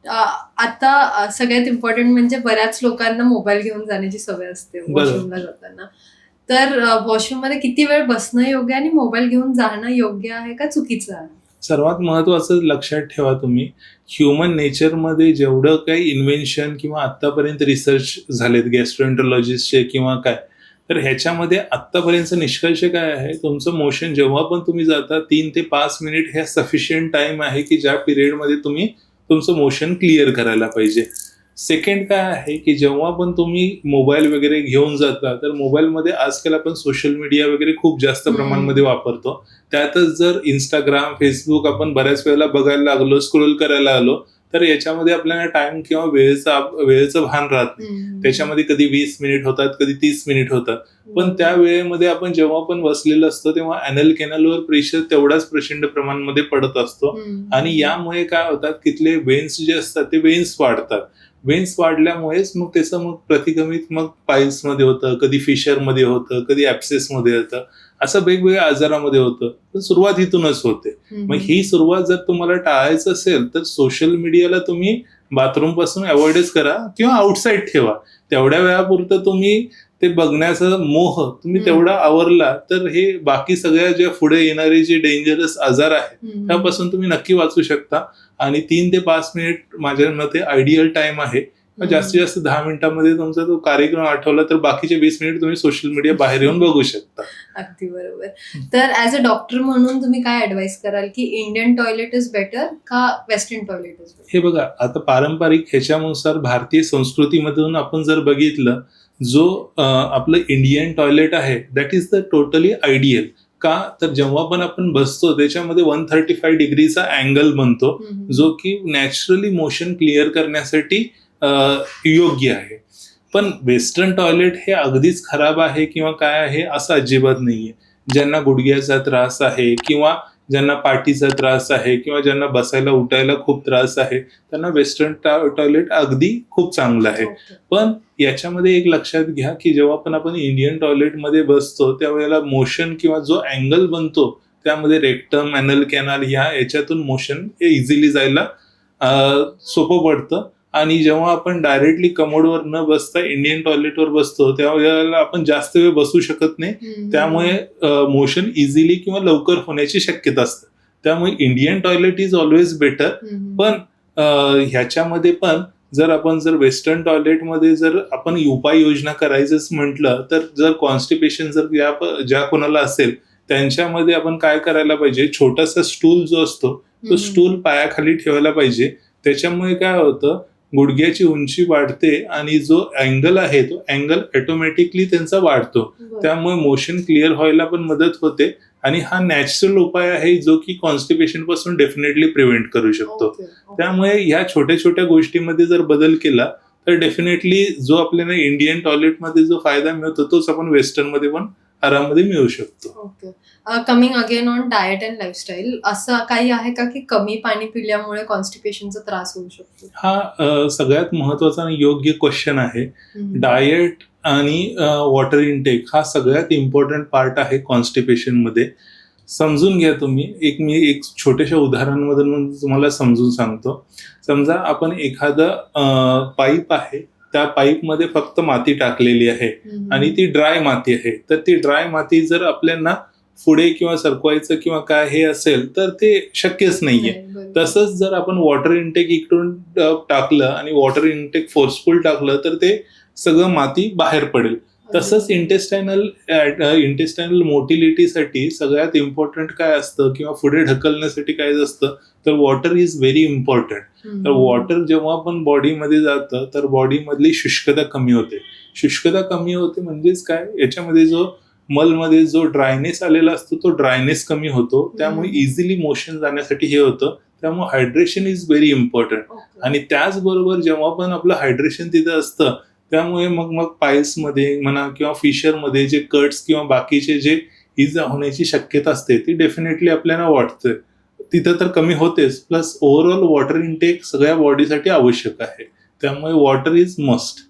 आता सगळ्यात इम्पॉर्टंट म्हणजे बऱ्याच लोकांना मोबाईल घेऊन जाण्याची सवय असते वॉशरूमला जाताना. तर वॉशरूम मध्ये किती वेळ बसणं योग्य आणि मोबाईल घेऊन जाणं योग्य आहे का चुकीचं आहे? सर्वात महत्वाचं लक्षात ठेवा तुम्ही, ह्युमन नेचरमध्ये जेवढं काही इन्व्हेन्शन किंवा आत्तापर्यंत रिसर्च झालेत गॅस्ट्रोएंटरोलॉजिस्टचे किंवा काय, तर ह्याच्यामध्ये आत्तापर्यंतचा निष्कर्ष काय आहे, तुमचं मोशन जेव्हा पण तुम्ही जाता 3 ते 5 मिनिट हे सफिशियंट टाइम आहे की ज्या पिरियडमध्ये तुम्ही तुमचं मोशन क्लिअर करायला पाहिजे. सेकंड काय आहे की जेव्हा पण तुम्ही मोबाईल वगैरे घेऊन जाता, तर मोबाईलमध्ये आजकाल आपण सोशल मीडिया वगैरे खूप जास्त प्रमाणामध्ये वापरतो. त्यातच जर इंस्टाग्राम, फेसबुक आपण बऱ्याच वेळेला बघायला लागलो, स्क्रोल करायला लागलो, तर याच्यामध्ये आपल्याला टाइम किंवा वेळेचं भान राहत नाही. त्याच्यामध्ये कधी 20 मिनिट होतात, कधी 30 मिनिट होतात. पण त्या वेळेमध्ये आपण जेव्हा पण बसलेलो असतो तेव्हा अॅनल कॅनलवर प्रेशर तेवढाच प्रचंड प्रमाणामध्ये पडत असतो आणि यामुळे काय होतात, तिथले वेन्स जे असतात ते वेन्स वाढतात. वेन्स वाढल्यामुळेच मग त्याचं मग प्रतिगमित मग पाईल्स मध्ये होतं, कधी फिशर मध्ये होतं, कधी ऍप्सेस मध्ये होतं, असं वेगवेगळ्या आजारामध्ये होतं. पण सुरुवात इथूनच होते. मग ही सुरुवात जर तुम्हाला टाळायचं असेल तर सोशल मीडियाला तुम्ही बाथरूम पासून अवॉइडच करा किंवा आउटसाईड ठेवा. तेवढ्या वेळापुरतं तुम्ही ते बघण्याचा मोह तुम्ही तेवढा आवरला तर हे बाकी सगळ्या ज्या पुढे येणारे जे डेंजरस आजार आहेत त्यापासून तुम्ही नक्की वाचू शकता. आणि 3 ते 5 मिनिट माझ्या मते आयडियल टाइम आहे. जास्तीत जास्त 10 मिनिटांमध्ये तुमचा तो कार्यक्रम आठवला तर बाकीचे 20 मिनिट तुम्ही सोशल मीडिया बाहेर येऊन बघू शकता. अगदी बरोबर. तर ऍज अ डॉक्टर म्हणून तुम्ही काय ऍडवाइस कराल की इंडियन टॉयलेट इज बेटर का वेस्टर्न टॉयलेट इज बेटर? हे बघा, आता पारंपरिक ह्याच्यानुसार भारतीय संस्कृतीमधून आपण जर बघितलं, जो आपलं इंडियन टॉयलेट आहे that is the totally ideal. का तर जेव्हा पण आपण बसतो त्याच्यामध्ये 135 डिग्रीचा अँगल बनतो, जो की नॅचरली मोशन क्लिअर करण्यासाठी योग्य आहे. पण वेस्टर्न टॉयलेट हे अगदीच खराब आहे किंवा काय आहे असं अजिबात नाहीये. ज्यांना गुडघ्याचा त्रास आहे किंवा ज्यांना पाठीचा त्रास आहे किंवा ज्यांना बसायला उठायला खूप त्रास आहे त्यांना वेस्टर्न टॉयलेट अगदी खूप चांगलं आहे. पण याच्यामध्ये एक लक्षात घ्या की जेव्हा पण आपण इंडियन टॉयलेटमध्ये बसतो त्यावेळेला मोशन किंवा जो अँगल बनतो त्यामध्ये रेक्टम, अॅनल कॅनल याच्यातून मोशन हे इझिली जायला सोपं पडतं. आणि जेव्हा आपण डायरेक्टली कमोडवर न बसता इंडियन टॉयलेटवर बसतो त्यावेळेला आपण जास्त वेळ बसू शकत नाही. त्यामुळे मोशन इझिली किंवा लवकर होण्याची शक्यता असते. त्यामुळे Indian toilet is always better. पण ह्याच्यामध्ये पण जर वेस्टर्न टॉयलेटमध्ये जर आपण उपाययोजना करायचंच म्हटलं तर जर कॉन्स्टिपेशन जर ज्या कोणाला असेल त्यांच्यामध्ये आपण काय करायला पाहिजे, छोटासा स्टूल जो असतो तो स्टूल पायाखाली ठेवायला पाहिजे. त्याच्यामुळे काय होतं, गुडघ्याची उंची वाढते आणि जो अँगल आहे तो अँगल ऑटोमॅटिकली त्यांचा वाढतो. त्यामुळे मोशन क्लिअर व्हायला पण मदत होते आणि हा नॅचरल उपाय आहे जो की कॉन्स्टिपेशन पासून डेफिनेटली प्रिव्हेंट करू शकतो. त्यामुळे ह्या छोट्या छोट्या गोष्टीमध्ये जर बदल केला तर डेफिनेटली जो आपल्याला इंडियन टॉयलेटमध्ये जो फायदा मिळतो तोच आपण वेस्टर्न मध्ये पण आराममध्ये मिळू शकतो. Okay. Coming again on diet and lifestyle, असं काही आहे का की कमी पाणी पिल्यामुळे कॉन्स्टिपेशनचा त्रास होऊ शकतो? हा सगळ्यात महत्वाचा आणि योग्य क्वेश्चन आहे. डाएट आणि वॉटर इनटेक हा सगळ्यात इम्पॉर्टंट पार्ट आहे कॉन्स्टिपेशन मध्ये. समजून घ्या तुम्ही. मी एक छोट्याशा उदाहरणामधून तुम्हाला समजून सांगतो. समजा आपण एखादं पाईप आहे, त्या पाईप मध्ये फक्त माती टाकलेली आहे आणि ती ड्राय माती आहे. तर ती ड्राय माती जर आपल्याला पुढे किंवा सरकवायचं किंवा काय हे असेल तर ते शक्यच नाहीये. तसंच जर आपण वॉटर इनटेक इकडून टाकलं आणि वॉटर इनटेक फोर्सफुल टाकलं तर ते सगळं माती बाहेर पडेल. तसंच इंटेस्टायनल मोटिलिटीसाठी सगळ्यात इम्पॉर्टंट काय असतं किंवा पुढे ढकलण्यासाठी काय असतं तर वॉटर इज व्हेरी इम्पॉर्टंट. तर वॉटर जेव्हा पण बॉडीमध्ये जातं तर बॉडीमधली शुष्कता कमी होते. शुष्कता कमी होते म्हणजेच काय, याच्यामध्ये जो मलमध्ये जो ड्रायनेस आलेला असतो तो ड्रायनेस कमी होतो. त्यामुळे इझिली मोशन जाण्यासाठी हे होतं. त्यामुळे हायड्रेशन इज व्हेरी इम्पॉर्टंट. आणि त्याचबरोबर जेव्हा पण आपलं हायड्रेशन तिथं असतं त्यामुळे मग पाईल्समध्ये म्हणा किंवा फिशरमध्ये जे कट्स किंवा बाकीचे जे इजा होण्याची शक्यता असते ती डेफिनेटली आपल्याला वाटते तिथं तर कमी होतेच. प्लस ओव्हरऑल वॉटर इनटेक सगळ्या बॉडीसाठी आवश्यक आहे. त्यामुळे वॉटर इज मस्ट.